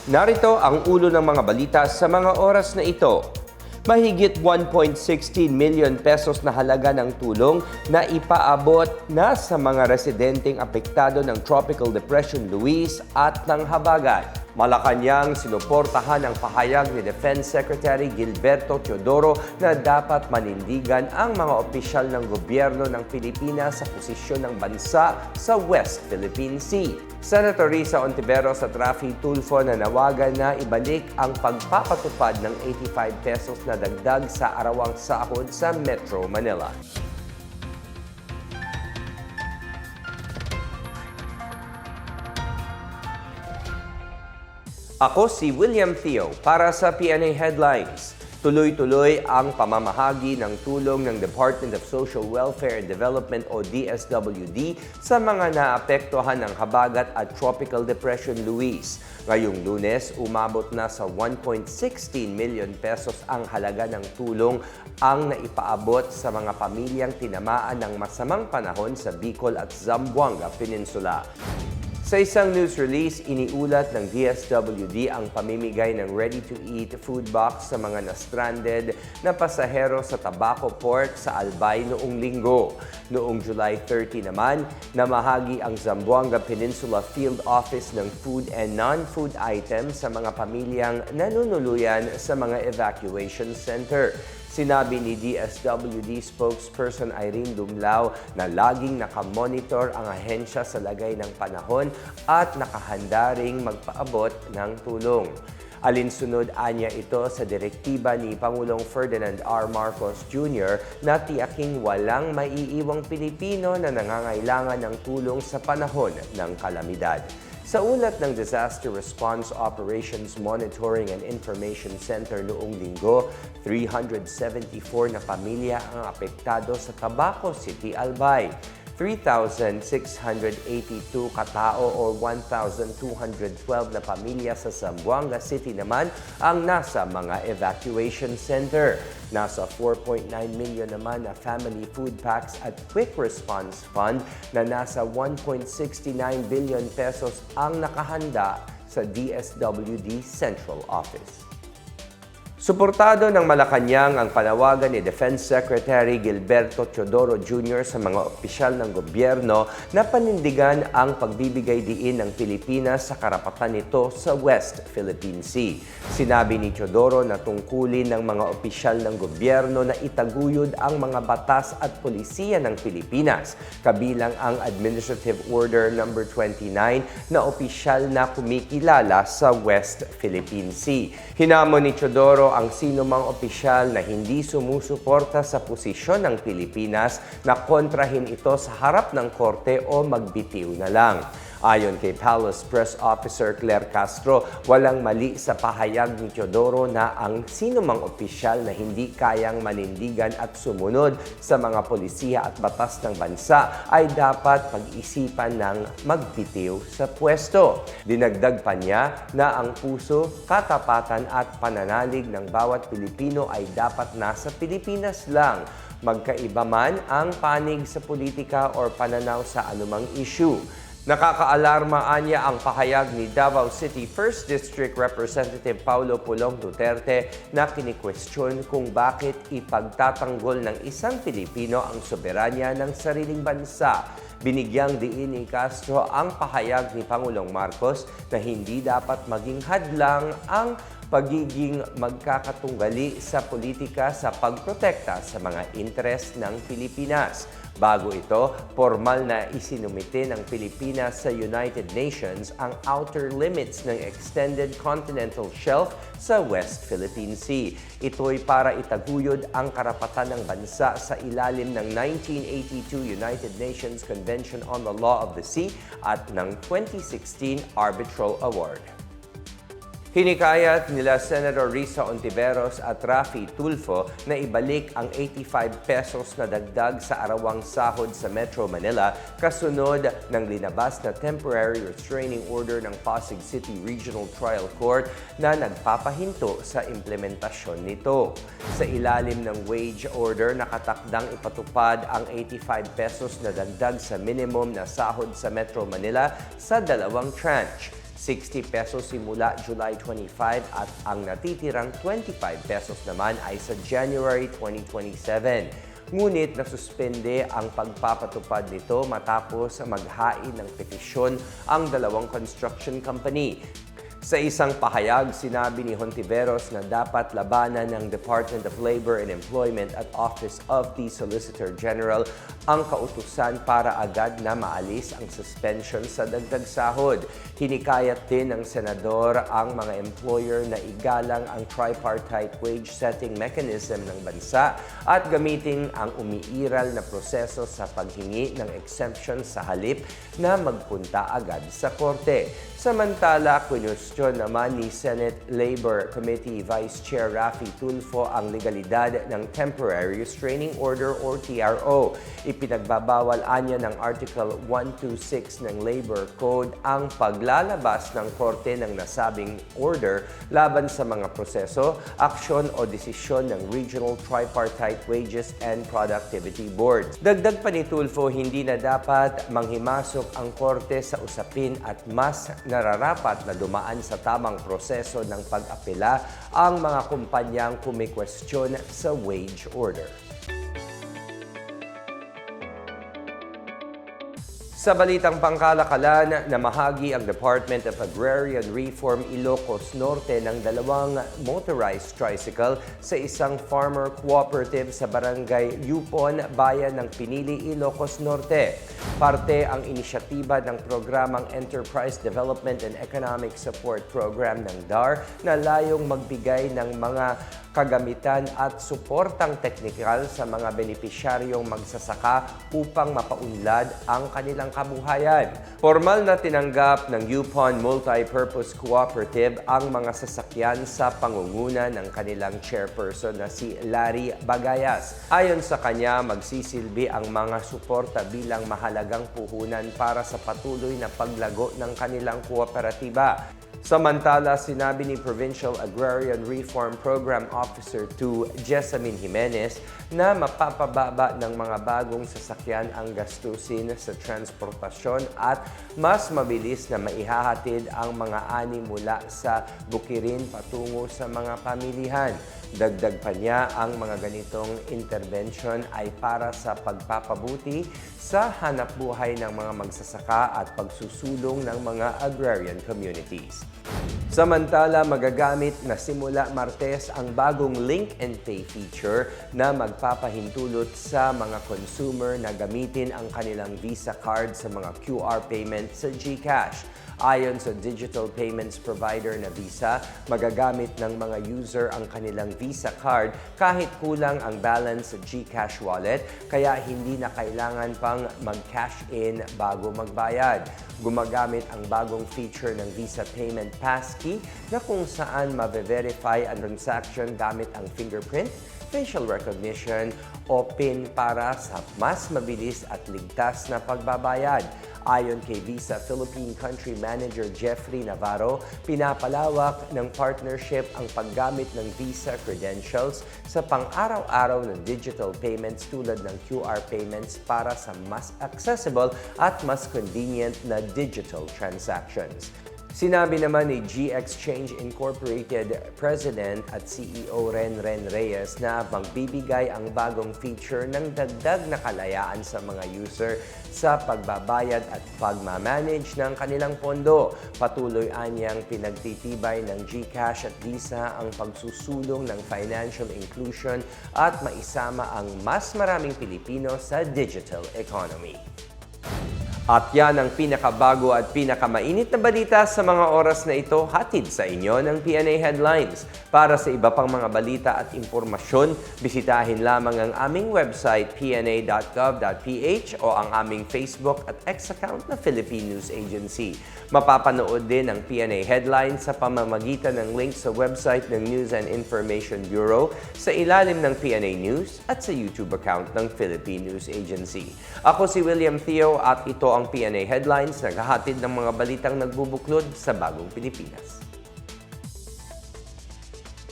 Narito ang ulo ng mga balita sa mga oras na ito. Mahigit 1.16 million pesos na halaga ng tulong na ipaabot na sa mga residenteng apektado ng Tropical Depression Luis at ng Habagat. Malacanang sinuportahan ang pahayag ni Defense Secretary Gilberto Teodoro na dapat manindigan ang mga opisyal ng gobyerno ng Pilipinas sa posisyon ng bansa sa West Philippine Sea. Senator Risa Ontiveros at Raffy Tulfo nanawagan na ibalik ang pagpapatupad ng 85 pesos na dagdag sa arawang sahod sa Metro Manila. Ako si William Theo para sa PNA Headlines. Tuloy-tuloy ang pamamahagi ng tulong ng Department of Social Welfare and Development o DSWD sa mga naapektuhan ng habagat at Tropical Depression Luis. Ngayong Lunes, umabot na sa 1.16 million pesos ang halaga ng tulong ang naipaabot sa mga pamilyang tinamaan ng masamang panahon sa Bicol at Zamboanga Peninsula. Sa isang news release, iniulat ng DSWD ang pamimigay ng ready-to-eat food box sa mga na-stranded na pasahero sa Tabaco Port sa Albay noong linggo. Noong July 30 naman, namahagi ang Zamboanga Peninsula Field Office ng food and non-food items sa mga pamilyang nanunuluyan sa mga evacuation center. Sinabi ni DSWD spokesperson Irene Dumlao na laging nakamonitor ang ahensya sa lagay ng panahon at nakahanda ring magpaabot ng tulong. Alinsunod anya ito sa direktiba ni Pangulong Ferdinand R. Marcos Jr. na tiyaking walang maiiwang Pilipino na nangangailangan ng tulong sa panahon ng kalamidad. Sa ulat ng Disaster Response Operations Monitoring and Information Center noong linggo, 374 na pamilya ang apektado sa Tabaco City, Albay. 3,682 katao o 1,212 na pamilya sa Zamboanga City naman ang nasa mga evacuation center. Nasa 4.9 million naman na family food packs at quick response fund na nasa 1.69 billion pesos ang nakahanda sa DSWD Central Office. Suportado ng Malacanang ang panawagan ni Defense Secretary Gilberto Teodoro Jr. sa mga opisyal ng gobyerno na panindigan ang pagbibigay diin ng Pilipinas sa karapatan nito sa West Philippine Sea. Sinabi ni Teodoro na tungkulin ng mga opisyal ng gobyerno na itaguyod ang mga batas at polisiya ng Pilipinas, kabilang ang Administrative Order No. 29 na opisyal na kumikilala sa West Philippine Sea. Hinamon ni Teodoro ang sino mang opisyal na hindi sumusuporta sa posisyon ng Pilipinas na kontrahin ito sa harap ng korte o magbitiw na lang. Ayon kay Palace Press Officer Claire Castro, walang mali sa pahayag ni Teodoro na ang sino mang opisyal na hindi kayang manindigan at sumunod sa mga polisiya at batas ng bansa ay dapat pag-isipan ng magbitiw sa pwesto. Dinagdag pa niya na ang puso, katapatan at pananalig ng bawat Pilipino ay dapat nasa Pilipinas lang. Magkaiba man ang panig sa politika o pananaw sa anumang issue. Nakakaalarma anya ang pahayag ni Davao City 1st District Representative Paulo Pulong Duterte na kini-question kung bakit ipagtatanggol ng isang Pilipino ang soberanya ng sariling bansa. Binigyang diin ni Castro ang pahayag ni Pangulong Marcos na hindi dapat maging hadlang ang pagiging magkakatunggali sa politika sa pagprotekta sa mga interes ng Pilipinas. Bago ito, formal na isinumite ng Pilipinas sa United Nations ang outer limits ng extended continental shelf sa West Philippine Sea. Ito'y para itaguyod ang karapatan ng bansa sa ilalim ng 1982 United Nations Convention on the Law of the Sea at ng 2016 Arbitral Award. Hinikayat nila Senator Risa Ontiveros at Raffy Tulfo na ibalik ang 85 pesos na dagdag sa arawang sahod sa Metro Manila kasunod ng linabas na temporary restraining order ng Pasig City Regional Trial Court na nagpapahinto sa implementasyon nito. Sa ilalim ng wage order, nakatakdang ipatupad ang 85 pesos na dagdag sa minimum na sahod sa Metro Manila sa dalawang tranche. 60 pesos simula July 25 at ang natitirang 25 pesos naman ay sa January 2027. Ngunit nasuspende ang pagpapatupad nito matapos maghain ng petisyon ang dalawang construction company. Sa isang pahayag, sinabi ni Hontiveros na dapat labanan ng Department of Labor and Employment at Office of the Solicitor General ang kautusan para agad na maalis ang suspension sa dagdag sahod. Hinikayat din ng senador ang mga employer na igalang ang tripartite wage setting mechanism ng bansa at gamitin ang umiiral na proseso sa paghingi ng exemption sa halip na magpunta agad sa korte. Samantala, kwestiyon naman ni Senate Labor Committee Vice Chair Raffy Tulfo ang legalidad ng Temporary Restraining Order or TRO. Ipinagbabawal anya ng Article 126 ng Labor Code ang paglalabas ng korte ng nasabing order laban sa mga proseso, aksyon o desisyon ng Regional Tripartite Wages and Productivity Boards. Dagdag pa ni Tulfo, hindi na dapat manghimasok ang korte sa usapin at mas nararapat na dumaan sa tamang proseso ng pag-apela ang mga kumpanyang kumikwestiyon sa wage order. Sa balitang pangkalakalan, namahagi ang Department of Agrarian Reform Ilocos Norte ng dalawang motorized tricycle sa isang farmer cooperative sa barangay Yupon, bayan ng Pinili, Ilocos Norte. Parte ang inisyatiba ng programang Enterprise Development and Economic Support Program ng DAR na layong magbigay ng mga kagamitan at suportang teknikal sa mga benepisyaryong magsasaka upang mapaunlad ang kanilang kabuhayan. Formal na tinanggap ng Yupon Multipurpose Cooperative ang mga sasakyan sa pangunguna ng kanilang chairperson na si Larry Bagayas. Ayon sa kanya, magsisilbi ang mga suporta bilang mahalagang puhunan para sa patuloy na paglago ng kanilang kooperatiba. Samantala, sinabi ni Provincial Agrarian Reform Program Officer 2 Jessamine Jimenez na mapapababa ng mga bagong sasakyan ang gastusin sa transportasyon at mas mabilis na maihahatid ang mga ani mula sa bukirin patungo sa mga pamilihan. Dagdag pa niya, ang mga ganitong intervention ay para sa pagpapabuti sa hanapbuhay ng mga magsasaka at pagsusulong ng mga agrarian communities. Samantala, magagamit na simula Martes ang bagong Link and Pay feature na magpapahintulot sa mga consumer na gamitin ang kanilang Visa card sa mga QR payment sa GCash. Ayon sa digital payments provider na Visa, magagamit ng mga user ang kanilang Visa card kahit kulang ang balance sa GCash wallet, kaya hindi na kailangan pang mag-cash in bago magbayad. Gumagamit ang bagong feature ng Visa Payment Passkey na kung saan mabe-verify ang transaction gamit ang fingerprint, facial recognition o PIN para sa mas mabilis at ligtas na pagbabayad. Ayon kay Visa Philippine Country Manager Jeffrey Navarro, pinapalawak ng partnership ang paggamit ng Visa credentials sa pang-araw-araw na digital payments tulad ng QR payments para sa mas accessible at mas convenient na digital transactions. Sinabi naman ni G-Exchange Incorporated President at CEO Ren Reyes na magbibigay ang bagong feature ng dagdag na kalayaan sa mga user sa pagbabayad at pagmamanage ng kanilang pondo. Patuloy anyang pinagtitibay ng GCash at Visa ang pagsusulong ng financial inclusion at maisama ang mas maraming Pilipino sa digital economy. At yan ang pinakabago at pinakamainit na balita sa mga oras na ito, hatid sa inyo ng PNA Headlines. Para sa iba pang mga balita at impormasyon, bisitahin lamang ang aming website pna.gov.ph o ang aming Facebook at X account na Philippine News Agency. Mapapanood din ang PNA Headlines sa pamamagitan ng link sa website ng News and Information Bureau, sa ilalim ng PNA News at sa YouTube account ng Philippine News Agency. Ako si William Theo at ito ang PNA Headlines, naghahatid ng mga balitang nagbubuklod sa bagong Pilipinas.